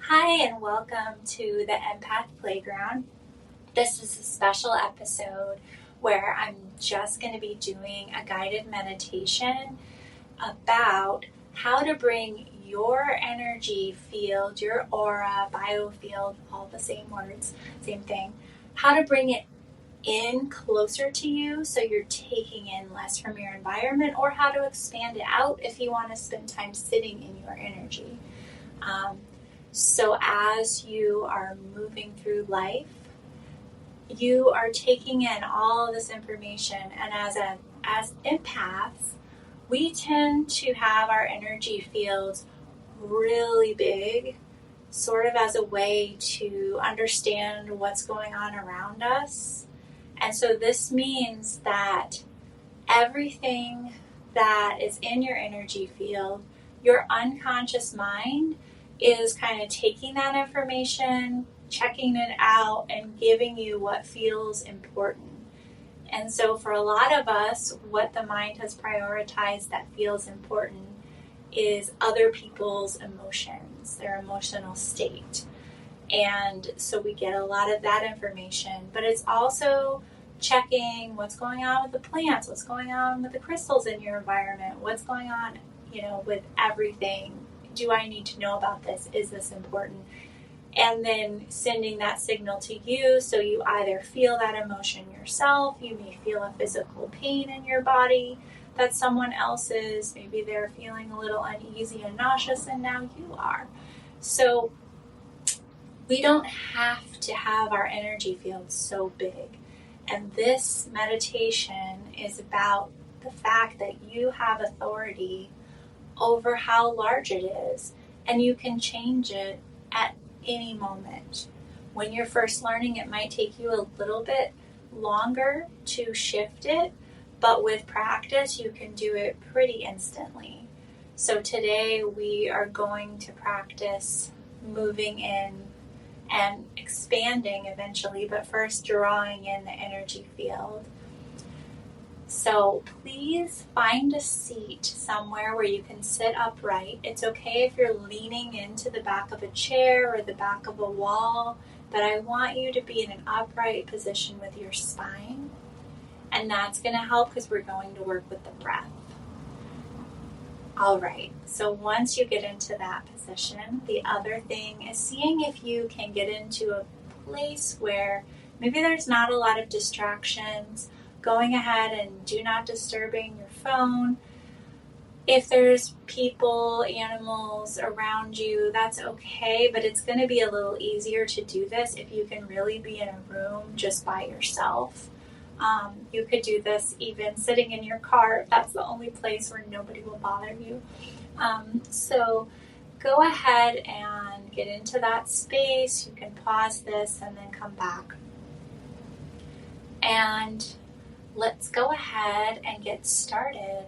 Hi, and welcome to the Empath Playground. This is a special episode where I'm just going to be doing a guided meditation about how to bring your energy field, your aura, biofield, all the same words, same thing, how to bring it in closer to you so you're taking in less from your environment, or how to expand it out if you want to spend time sitting in your energy. So as you are moving through life, you are taking in all this information, and as empaths, we tend to have our energy fields really big, sort of as a way to understand what's going on around us. And so this means that everything that is in your energy field, your unconscious mind is kind of taking that information, checking it out, and giving you what feels important. And so for a lot of us, what the mind has prioritized that feels important is other people's emotions, their emotional state. And so we get a lot of that information, but it's also checking what's going on with the plants, what's going on with the crystals in your environment, what's going on, with everything. Do I need to know about this? Is this important? And then sending that signal to you so you either feel that emotion yourself, you may feel a physical pain in your body that someone else is, maybe they're feeling a little uneasy and nauseous, and now you are. So we don't have to have our energy field so big. And this meditation is about the fact that you have authority over how large it is, and you can change it at any moment. When you're first learning, it might take you a little bit longer to shift it, but with practice, you can do it pretty instantly. So today we are going to practice moving in and expanding eventually, but first drawing in the energy field. So please find a seat somewhere where you can sit upright. It's okay if you're leaning into the back of a chair or the back of a wall, but I want you to be in an upright position with your spine. And that's going to help because we're going to work with the breath. All right, so once you get into that position, the other thing is seeing if you can get into a place where maybe there's not a lot of distractions. Going ahead and do not disturbing your phone. If there's people, animals around you, that's okay, but it's going to be a little easier to do this if you can really be in a room just by yourself. You could do this even sitting in your car if that's the only place where nobody will bother you. So go ahead and get into that space. You can pause this and then come back. And let's go ahead and get started.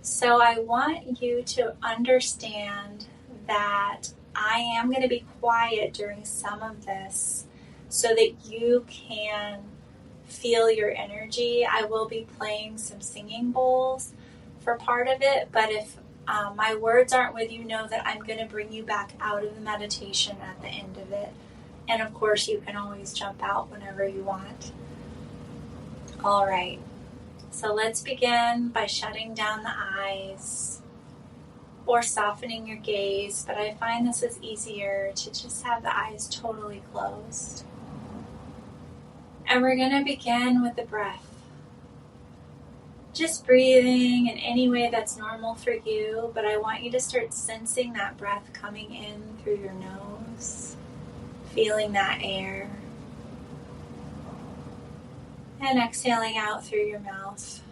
So I want you to understand that I am going to be quiet during some of this so that you can feel your energy. I will be playing some singing bowls for part of it, but if my words aren't with you, know that I'm going to bring you back out of the meditation at the end of it. And of course, you can always jump out whenever you want. All right, so let's begin by shutting down the eyes or softening your gaze, but I find this is easier to just have the eyes totally closed. And we're going to begin with the breath. Just breathing in any way that's normal for you, but I want you to start sensing that breath coming in through your nose, feeling that air, and exhaling out through your mouth.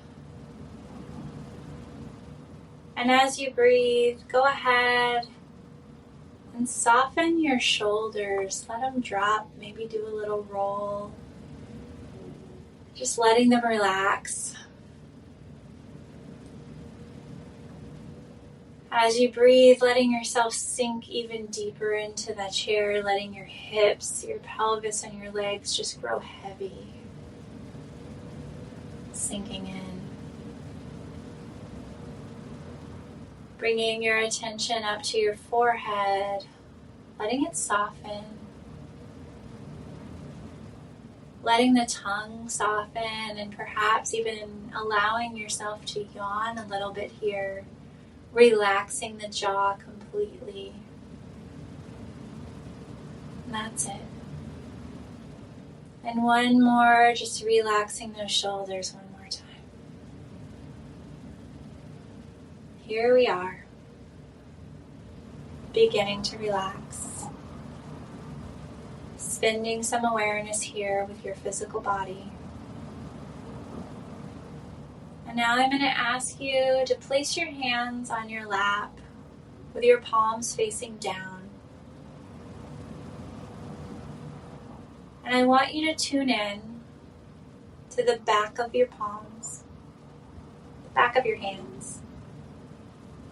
And as you breathe, go ahead and soften your shoulders. Let them drop, maybe do a little roll. Just letting them relax. As you breathe, letting yourself sink even deeper into that chair, letting your hips, your pelvis, and your legs just grow heavy. Sinking in. Bringing your attention up to your forehead, letting it soften, letting the tongue soften, and perhaps even allowing yourself to yawn a little bit here, relaxing the jaw completely. And that's it. And one more, just relaxing those shoulders one more time. Here we are, beginning to relax. Spending some awareness here with your physical body. And now I'm going to ask you to place your hands on your lap with your palms facing down. And I want you to tune in to the back of your palms, the back of your hands,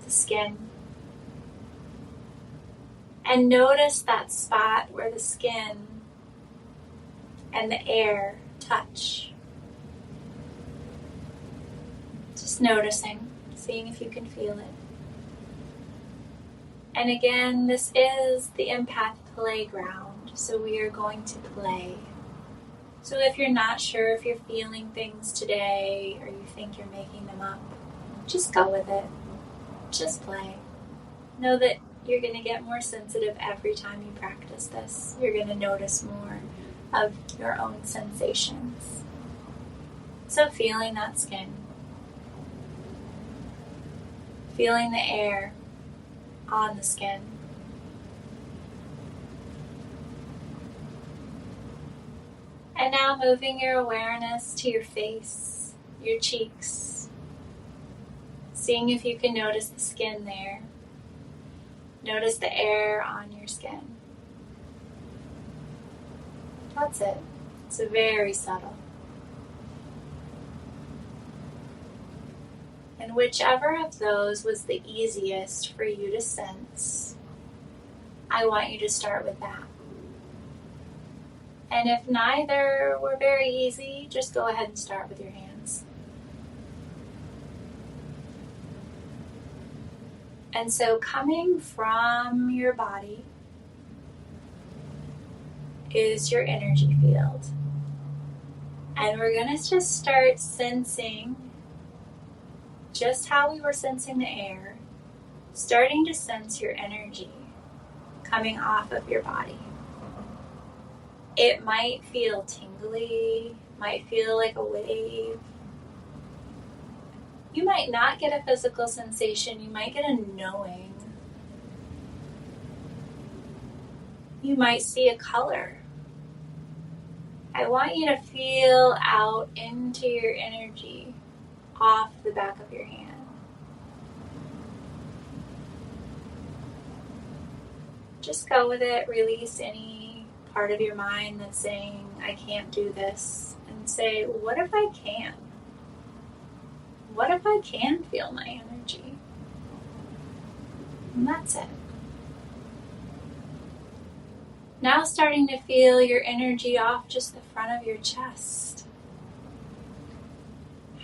the skin. And notice that spot where the skin and the air touch. Just noticing, seeing if you can feel it. And again, this is the empath playground, so we are going to play. So if you're not sure if you're feeling things today or you think you're making them up, just go with it. Just play. Know that you're going to get more sensitive every time you practice this. You're going to notice more of your own sensations. So feeling that skin. Feeling the air on the skin. And now moving your awareness to your face, your cheeks. Seeing if you can notice the skin there. Notice the air on your skin. That's it. It's very subtle. And whichever of those was the easiest for you to sense, I want you to start with that. And if neither were very easy, just go ahead and start with your hands. And so coming from your body is your energy field. And we're going to just start sensing just how we were sensing the air, starting to sense your energy coming off of your body. It might feel tingly, might feel like a wave. You might not get a physical sensation, you might get a knowing. You might see a color. I want you to feel out into your energy off the back of your hand. Just go with it, release any part of your mind that's saying, I can't do this, and say, what if I can? What if I can feel my energy? And that's it. Now starting to feel your energy off just the front of your chest.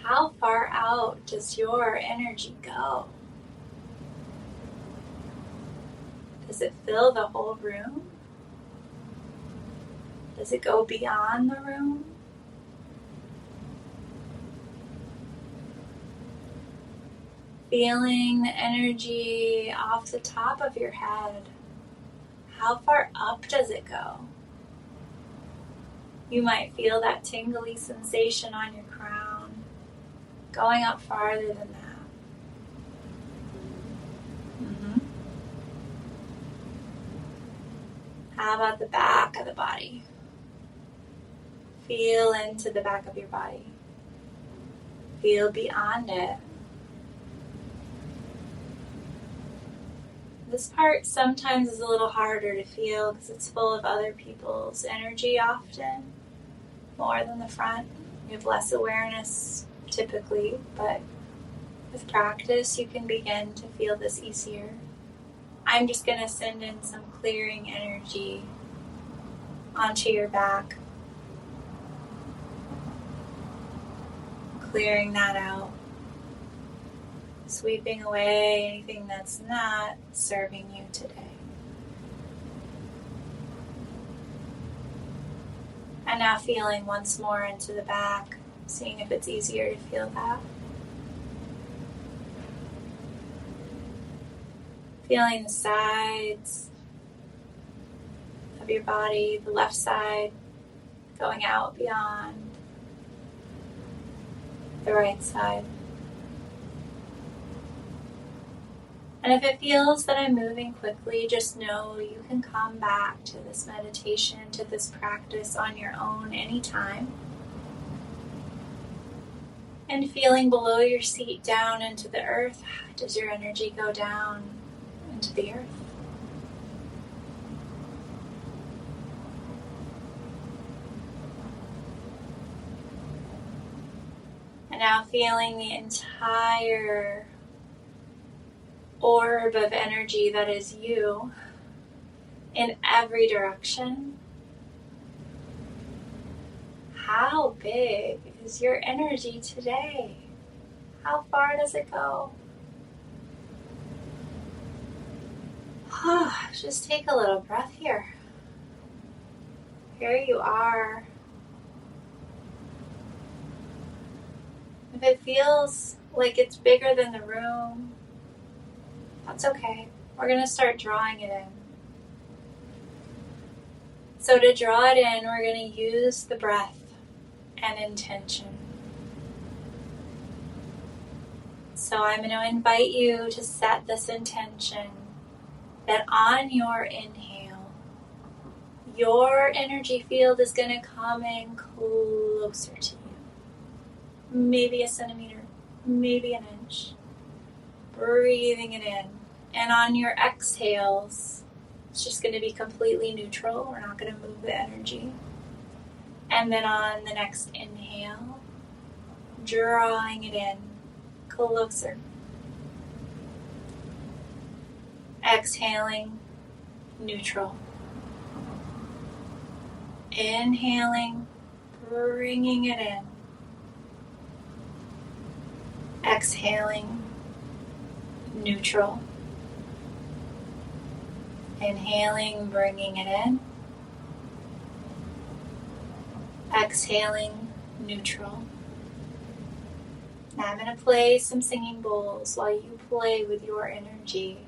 How far out does your energy go? Does it fill the whole room? Does it go beyond the room? Feeling the energy off the top of your head. How far up does it go? You might feel that tingly sensation on your crown, going up farther than that. How about the back of the body? Feel into the back of your body. Feel beyond it. This part sometimes is a little harder to feel because it's full of other people's energy often, more than the front. You have less awareness typically, but with practice you can begin to feel this easier. I'm just going to send in some clearing energy onto your back. Clearing that out. Sweeping away anything that's not serving you today. And now feeling once more into the back, seeing if it's easier to feel that. Feeling the sides of your body, the left side going out beyond the right side. And if it feels that I'm moving quickly, just know you can come back to this meditation, to this practice on your own anytime. And feeling below your seat down into the earth, does your energy go down into the earth? And now feeling the entire orb of energy that is you in every direction. How big is your energy today? How far does it go? Just take a little breath here. Here you are. If it feels like it's bigger than the room, that's okay. We're going to start drawing it in. So to draw it in, we're going to use the breath and intention. So I'm going to invite you to set this intention that on your inhale, your energy field is going to come in closer to you. Maybe a centimeter, maybe an inch. Breathing it in. And on your exhales, it's just going to be completely neutral. We're not going to move the energy. And then on the next inhale, drawing it in closer. Exhaling, neutral. Inhaling, bringing it in. Exhaling, neutral. Inhaling, bringing it in. Exhaling, neutral. Now I'm going to play some singing bowls while you play with your energy,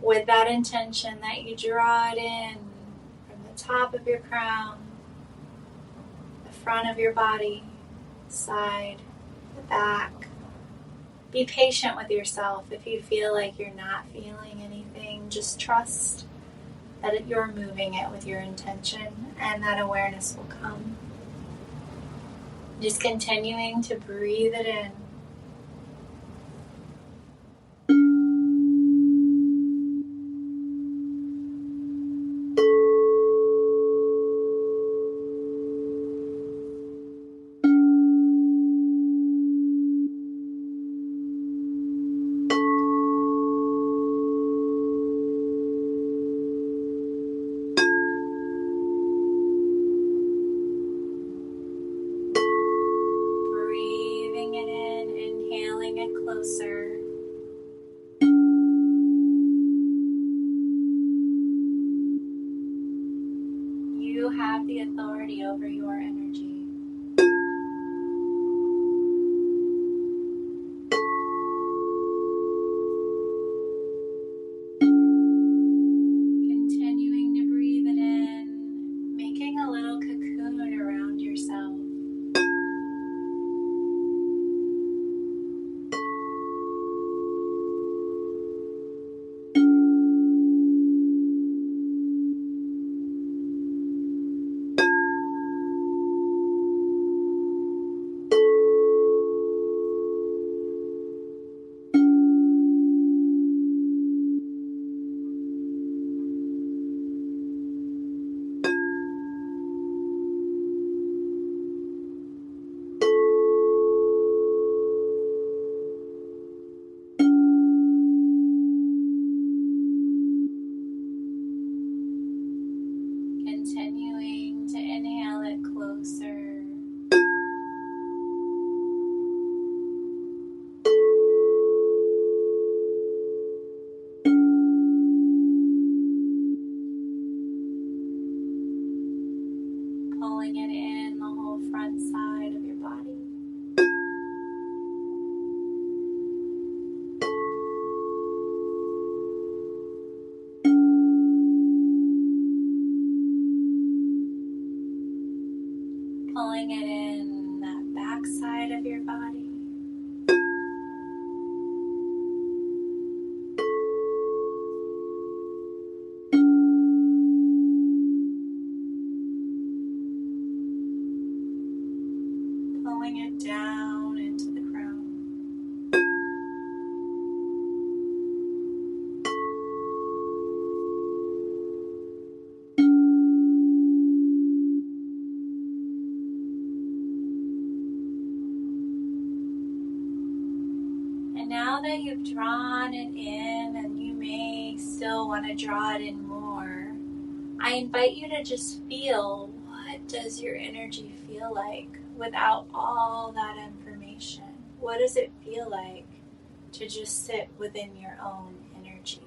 with that intention that you draw it in from the top of your crown, the front of your body, side, the back. Be patient with yourself. If you feel like you're not feeling anything, just trust that you're moving it with your intention, and that awareness will come. Just continuing to breathe it in. Closer. You have the authority over your energy. Continuing to breathe it in, making a little cocoon around yourself. Pulling it in the whole front side of your body. Pulling it in that back side of your body. Pulling it down into the crown. And now that you've drawn it in, and you may still want to draw it in more, I invite you to just feel, what does your energy feel like without all that information? What does it feel like to just sit within your own energy?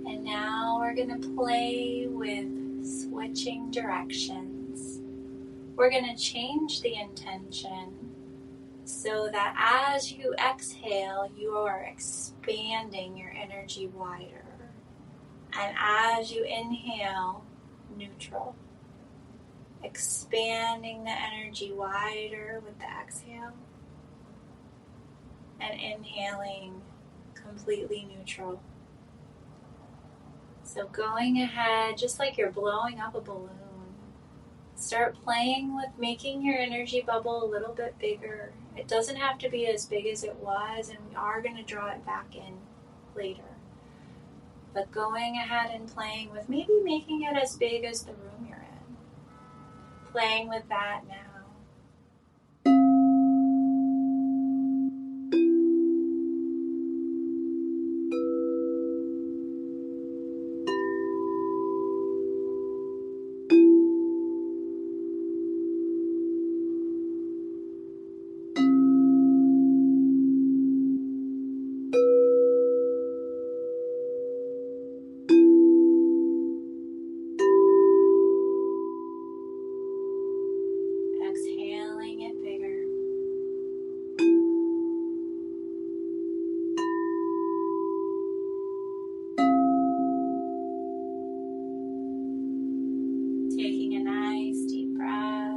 And now we're going to play with switching directions. We're going to change the intention so that as you exhale, you are expanding your energy wider. And as you inhale, neutral. Expanding the energy wider with the exhale. And inhaling, completely neutral. So going ahead, just like you're blowing up a balloon, start playing with making your energy bubble a little bit bigger. It doesn't have to be as big as it was, and we are going to draw it back in later. But going ahead and playing with maybe making it as big as the room you're in. Playing with that now. Exhaling it bigger. Taking a nice deep breath.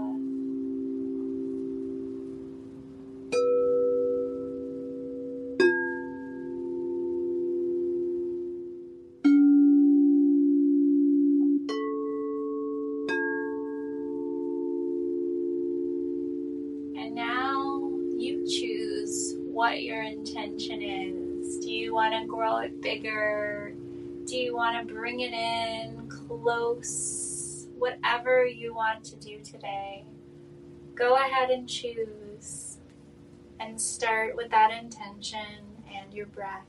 And now you choose what your intention is. Do you want to grow it bigger? Do you want to bring it in close? Whatever you want to do today, go ahead and choose and start with that intention and your breath.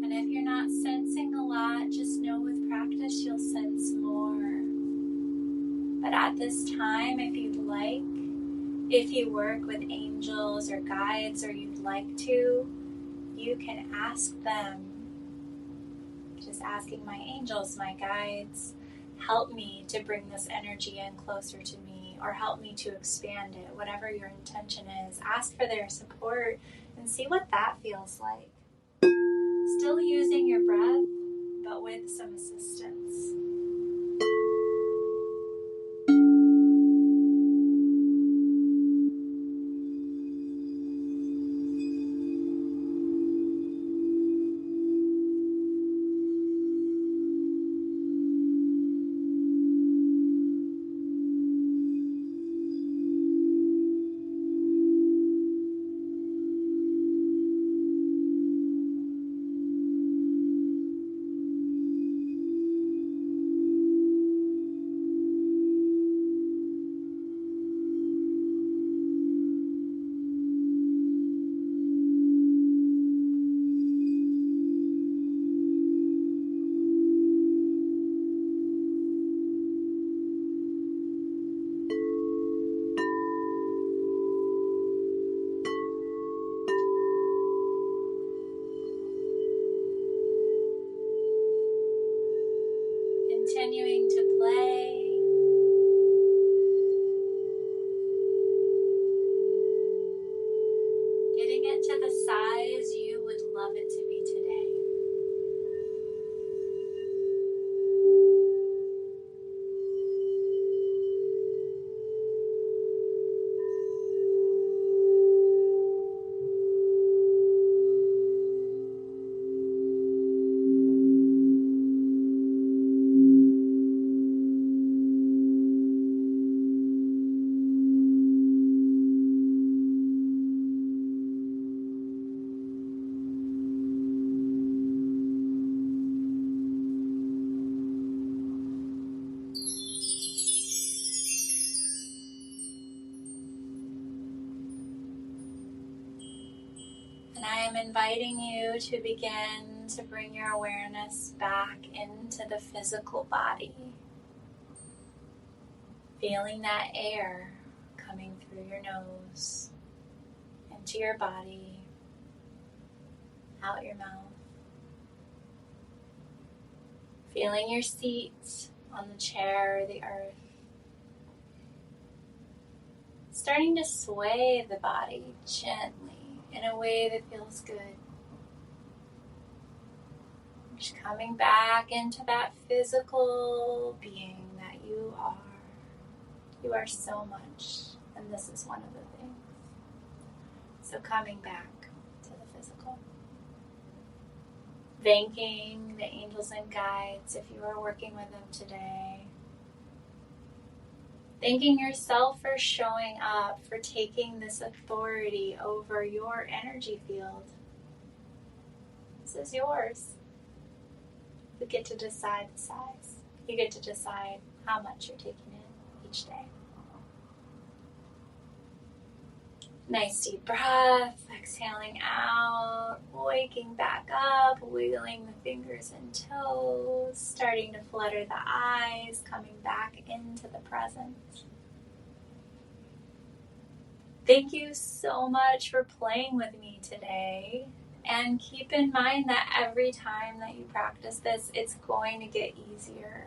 And if you're not sensing a lot, just know with practice you'll sense more. But at this time, if you'd like, if you work with angels or guides or you'd like to, you can ask them. Just asking my angels, my guides, help me to bring this energy in closer to me, or help me to expand it, whatever your intention is. Ask for their support and see what that feels like. Still using your breath, but with some assistance. Continuing to play. Getting it to the size you would love it to be today. And I am inviting you to begin to bring your awareness back into the physical body. Feeling that air coming through your nose, into your body, out your mouth. Feeling your seat on the chair or the earth. Starting to sway the body gently in a way that feels good. Just coming back into that physical being that you are. You are so much, and this is one of the things. So coming back to the physical. Thanking the angels and guides if you are working with them today. Thanking yourself for showing up, for taking this authority over your energy field. This is yours. You get to decide the size. You get to decide how much you're taking in each day. Nice deep breath, exhaling out, waking back up, wiggling the fingers and toes, starting to flutter the eyes, coming back into the present. Thank you so much for playing with me today. And keep in mind that every time that you practice this, it's going to get easier.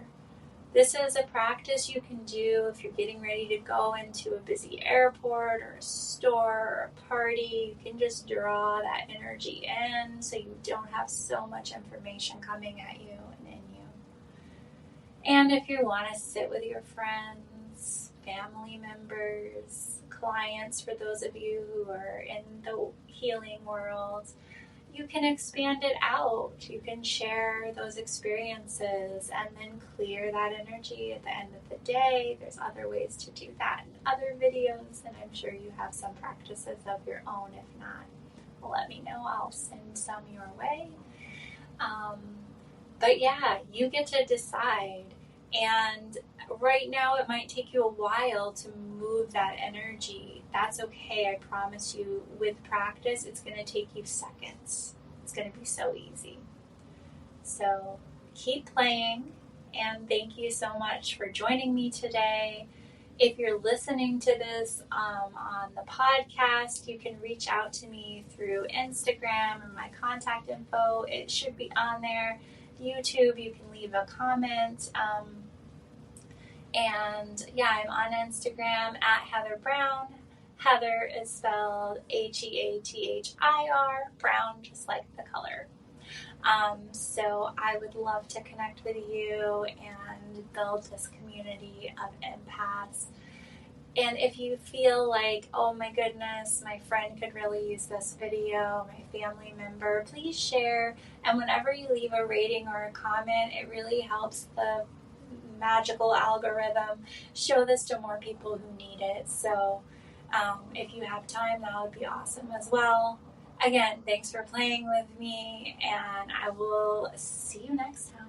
This is a practice you can do if you're getting ready to go into a busy airport or a store or a party. You can just draw that energy in so you don't have so much information coming at you and in you. And if you want to sit with your friends, family members, clients, for those of you who are in the healing world, you can expand it out. You can share those experiences and then clear that energy at the end of the day. There's other ways to do that in other videos, and I'm sure you have some practices of your own. If not, let me know. I'll send some your way. But yeah, you get to decide. And right now it might take you a while to move that energy. That's okay. I promise you, with practice, it's going to take you seconds. It's going to be so easy. So keep playing, and thank you so much for joining me today. If you're listening to this on the podcast, you can reach out to me through Instagram and my contact info. It should be on there. YouTube, you can leave a comment. And yeah, I'm on Instagram at Heather Brown. Heather is spelled Heathir, Brown just like the color. So I would love to connect with you and build this community of empaths. And if you feel like, oh my goodness, my friend could really use this video, my family member, please share. And whenever you leave a rating or a comment, it really helps the magical algorithm show this to more people who need it. So if you have time, that would be awesome as well. Again, thanks for playing with me, and I will see you next time.